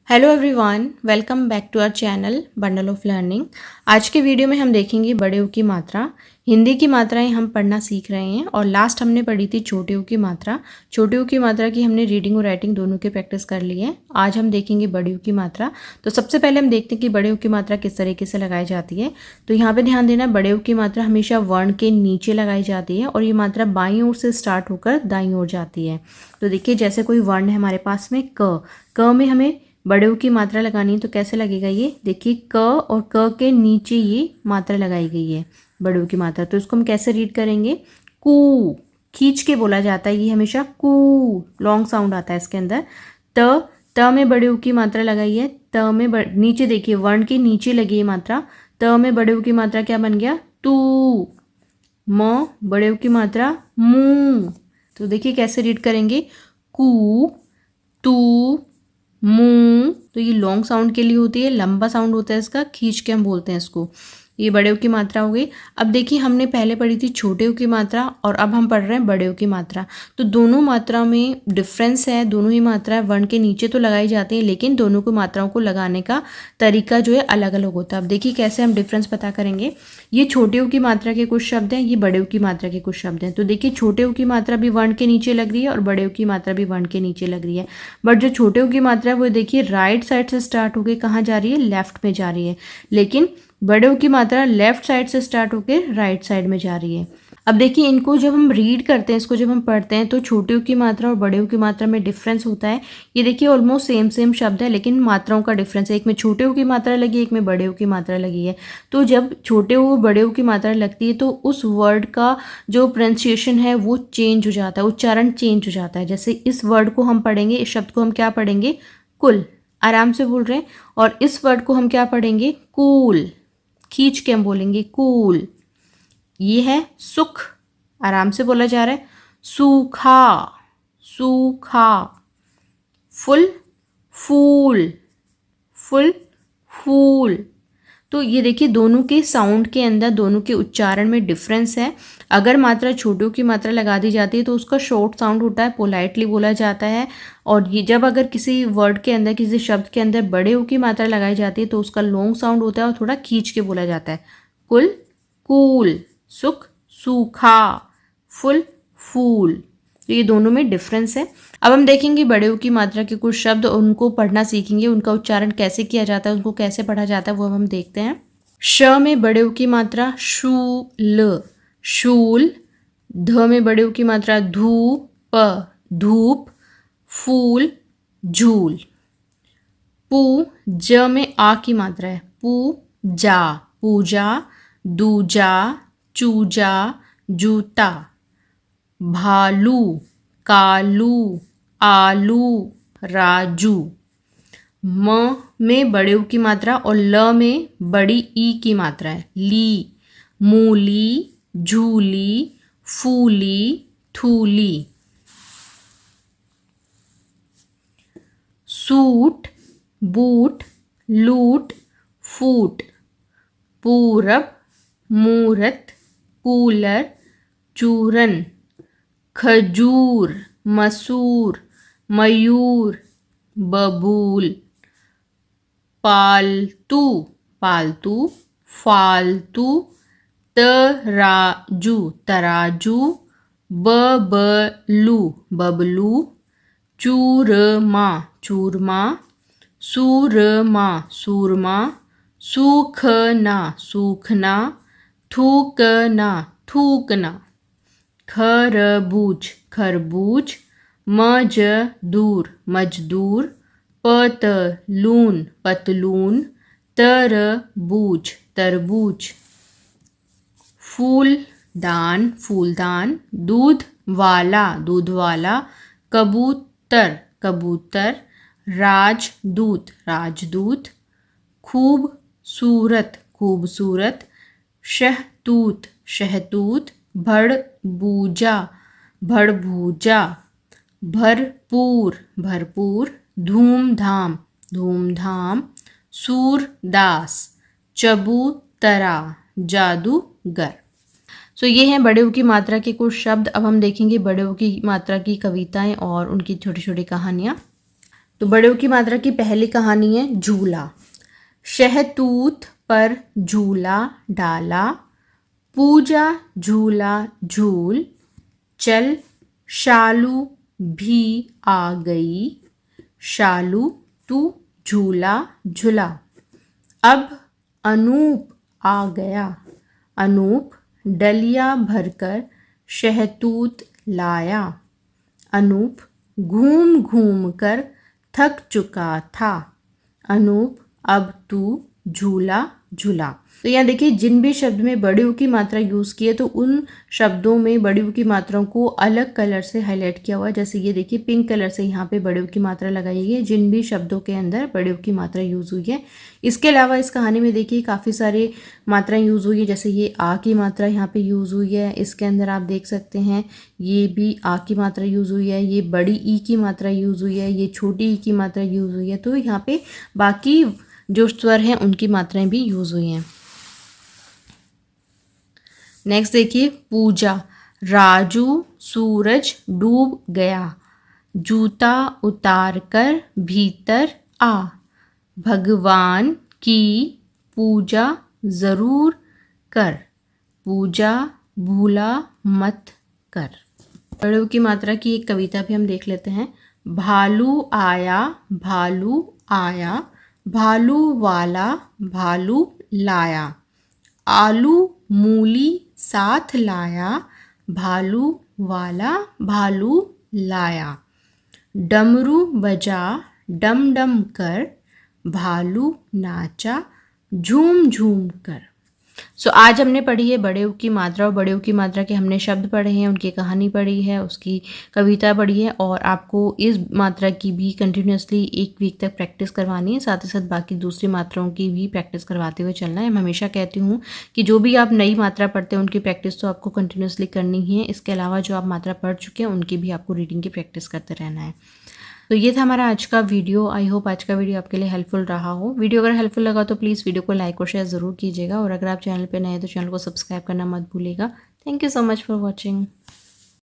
Hello everyone, welcome back to our channel Bundle of Learning. आज के video में हम देखेंगे बड़े ऊ की मात्रा। हिंदी की मात्राएं हम पढ़ना सीख रहे हैं और लास्ट हमने पढ़ी थी छोटे ऊ की मात्रा। छोटे ऊ की मात्रा की हमने रीडिंग और राइटिंग दोनों की प्रैक्टिस कर ली है। आज हम देखेंगे बड़े ऊ की मात्रा। तो सबसे पहले हम देखते हैं कि बड़े ऊ की मात्रा किस तरीके से लगाई जाती है। तो यहाँ पर ध्यान देना, बड़े ऊ की मात्रा हमेशा वर्ण के नीचे लगाई जाती है और ये मात्रा बाईं ओर से स्टार्ट होकर दाईं ओर जाती है। तो देखिए, जैसे कोई वर्ण है हमारे पास में क में हमें बड़े ऊ की मात्रा लगानी है तो कैसे लगेगा ये देखिए, क और क के नीचे ये मात्रा लगाई गई है बड़े ऊ की मात्रा। तो इसको हम कैसे रीड करेंगे, कू, खींच के बोला जाता है ये हमेशा, कू लॉन्ग साउंड आता है इसके अंदर। त में बड़े ऊ की मात्रा लगाई है, त में नीचे देखिए वर्ण के नीचे लगी है मात्रा। त में बड़े ऊ की मात्रा क्या बन गया, तू। म बड़े ऊ की मात्रा मू। तो देखिए कैसे रीड करेंगे, कू, तू, मुंह। तो ये लॉन्ग साउंड के लिए होती है, लंबा साउंड होता है इसका, खींच के हम बोलते हैं इसको। ये बड़े ऊ की मात्रा हो गई। अब देखिए, हमने पहले पढ़ी थी छोटे ऊ की मात्रा और अब हम पढ़ रहे हैं बड़े ऊ की मात्रा। तो दोनों मात्रा में डिफरेंस है। दोनों ही मात्रा वर्ण के नीचे तो लगाई जाती है, लेकिन दोनों को मात्राओं को लगाने का तरीका जो है अलग अलग होता है। अब देखिए कैसे हम डिफरेंस पता करेंगे। ये छोटे ऊ की मात्रा के कुछ शब्द हैं, ये बड़े ऊ की मात्रा के कुछ शब्द हैं। तो देखिए, छोटे ऊ की मात्रा भी वर्ण के नीचे लग रही है और बड़े ऊ की मात्रा भी वर्ण के नीचे लग रही है। बट जो छोटे ऊ की मात्रा है वो देखिए राइट साइड से स्टार्ट होकर कहाँ जा रही है, लेफ्ट में जा रही है। लेकिन बड़े ऊ की मात्रा लेफ्ट साइड से स्टार्ट होकर राइट साइड में जा रही है। अब देखिए, इनको जब हम रीड करते हैं, इसको जब हम पढ़ते हैं तो छोटे ऊ की मात्रा और बड़े ऊ की मात्रा में डिफरेंस होता है। ये देखिए ऑलमोस्ट सेम शब्द है, लेकिन मात्राओं का डिफरेंस है। एक में छोटे ऊ की मात्रा लगी है, एक में बड़े ऊ की मात्रा लगी है। तो जब छोटे ऊ बड़े ऊ की मात्रा लगती है तो उस वर्ड का जो प्रोनाउंसिएशन है वो चेंज हो जाता है, उच्चारण चेंज हो जाता है। जैसे इस वर्ड को हम पढ़ेंगे, इस शब्द को हम क्या पढ़ेंगे, कुल, आराम से बोल रहे हैं। और इस वर्ड को हम क्या पढ़ेंगे, कूल, खींच के हम बोलेंगे कूल। ये है सुख, आराम से बोला जा रहा है, सूखा, सूखा। फुल, फूल, फुल, फूल। तो ये देखिए दोनों के साउंड के अंदर, दोनों के उच्चारण में डिफरेंस है। अगर मात्रा छोटों की मात्रा लगा दी जाती है तो उसका शॉर्ट साउंड होता है, पोलाइटली बोला जाता है। और ये जब अगर किसी वर्ड के अंदर, किसी शब्द के अंदर बड़े ऊ की मात्रा लगाई जाती है तो उसका लॉन्ग साउंड होता है और थोड़ा खींच के बोला जाता है, कुल, कूल, सुख, सूखा, फुल, फूल। तो ये दोनों में डिफरेंस है। अब हम देखेंगे बड़े ऊ की मात्रा के कुछ शब्द, उनको पढ़ना सीखेंगे, उनका उच्चारण कैसे किया जाता है, उनको कैसे पढ़ा जाता है वो हम देखते हैं। श में बड़े ऊ की मात्रा शूल, शूल। ध में बड़े ऊ की मात्रा धूप, धूप। फूल, झूल। पू, ज में आ की मात्रा है, पूजा, पूजा। दूजा, चूजा, जूता। भालू, कालू, आलू, राजू। म में बड़े ऊ की मात्रा और ल में बड़ी ई की मात्रा है, ली, मूली, झूली, फूली, थूली। सूट, बूट, लूट, फूट। पूरब, मूरत, कूलर, चूरन। खजूर, मसूर, मयूर, बबूल। पालतू, पालतू, फालतू। तराजू, तराजू। बबलू, बबलू। चूरमा, चूरमा। सूरमा, सूरमा। सूखना, सूखना। थूकना, थूकना। खरबूज, खरबूज। मजदूर, मजदूर। पतलून, पतलून। तरबूज, तरबूज। फूलदान, फूलदान। दूध वाला, दूध वाला। कबूतर, कबूतर। राजदूत, राजदूत। खूबसूरत, खूबसूरत। शहतूत, शहतूत। भड़बूजा, भड़बूजा। भरपूर, भरपूर। धूमधाम, धूमधाम। सूरदास, चबूतरा, जादूगर। सो ये हैं बड़े ऊ की मात्रा के कुछ शब्द। अब हम देखेंगे बड़े ऊ की मात्रा की कविताएं और उनकी छोटी छोटी कहानियाँ। तो बड़े ऊ की मात्रा की पहली कहानी है झूला। शहतूत पर झूला डाला, पूजा झूला झूल, चल शालू भी आ गई, शालू तू झूला झूला। अब अनूप आ गया, अनूप डलिया भरकर शहतूत लाया, अनूप घूम घूम कर थक चुका था, अनूप अब तू झूला झूला। तो यहाँ देखिए जिन भी शब्द में बड़े ऊ की मात्रा यूज़ की है तो उन शब्दों में बड़े ऊ की मात्राओं को अलग कलर से हाईलाइट किया हुआ है। जैसे ये देखिए पिंक कलर से यहाँ पे बड़े ऊ की मात्रा लगाई गई है जिन भी शब्दों के अंदर बड़े ऊ की मात्रा यूज़ हुई है। इसके अलावा इस कहानी में देखिए काफ़ी सारे मात्राएँ यूज़ हुई है। जैसे ये आ की मात्रा यहाँ पर यूज़ हुई है, इसके अंदर आप देख सकते हैं ये भी आ की मात्रा यूज़ हुई है, ये बड़ी ई की मात्रा यूज़ हुई है, ये छोटी ई की मात्रा यूज़ हुई है। तो यहाँ पे बाकी जो स्वर हैं उनकी मात्राएं भी यूज़ हुई हैं। नेक्स्ट देखिए पूजा। राजू सूरज डूब गया, जूता उतार कर भीतर आ, भगवान की पूजा ज़रूर कर, पूजा भूला मत कर। बड़े ऊ की मात्रा की एक कविता भी हम देख लेते हैं। भालू आया भालू आया, भालू वाला भालू लाया, आलू मूली साथ लाया, भालू वाला भालू लाया, डमरू बजा डम डम कर, भालू नाचा झूम झूम कर। सो आज हमने पढ़ी है बड़े ऊ की मात्रा और बड़े ऊ की मात्रा के हमने शब्द पढ़े हैं, उनकी कहानी पढ़ी है, उसकी कविता पढ़ी है और आपको इस मात्रा की भी कंटिन्यूसली एक वीक तक प्रैक्टिस करवानी है। साथ ही साथ बाकी दूसरी मात्राओं की भी प्रैक्टिस करवाते हुए चलना है। मैं हमेशा कहती हूँ कि जो भी आप नई मात्रा पढ़ते हैं उनकी प्रैक्टिस तो आपको कंटिन्यूसली करनी ही है। इसके अलावा जो आप मात्रा पढ़ चुके हैं उनकी भी आपको रीडिंग की प्रैक्टिस करते रहना है। तो ये था हमारा आज का वीडियो। आई होप आज का वीडियो आपके लिए हेल्पफुल रहा हो। वीडियो अगर हेल्पफुल लगा तो प्लीज़ वीडियो को लाइक और शेयर ज़रूर कीजिएगा और अगर आप चैनल पे नए हैं तो चैनल को सब्सक्राइब करना मत भूलिएगा। Thank you so much for watching.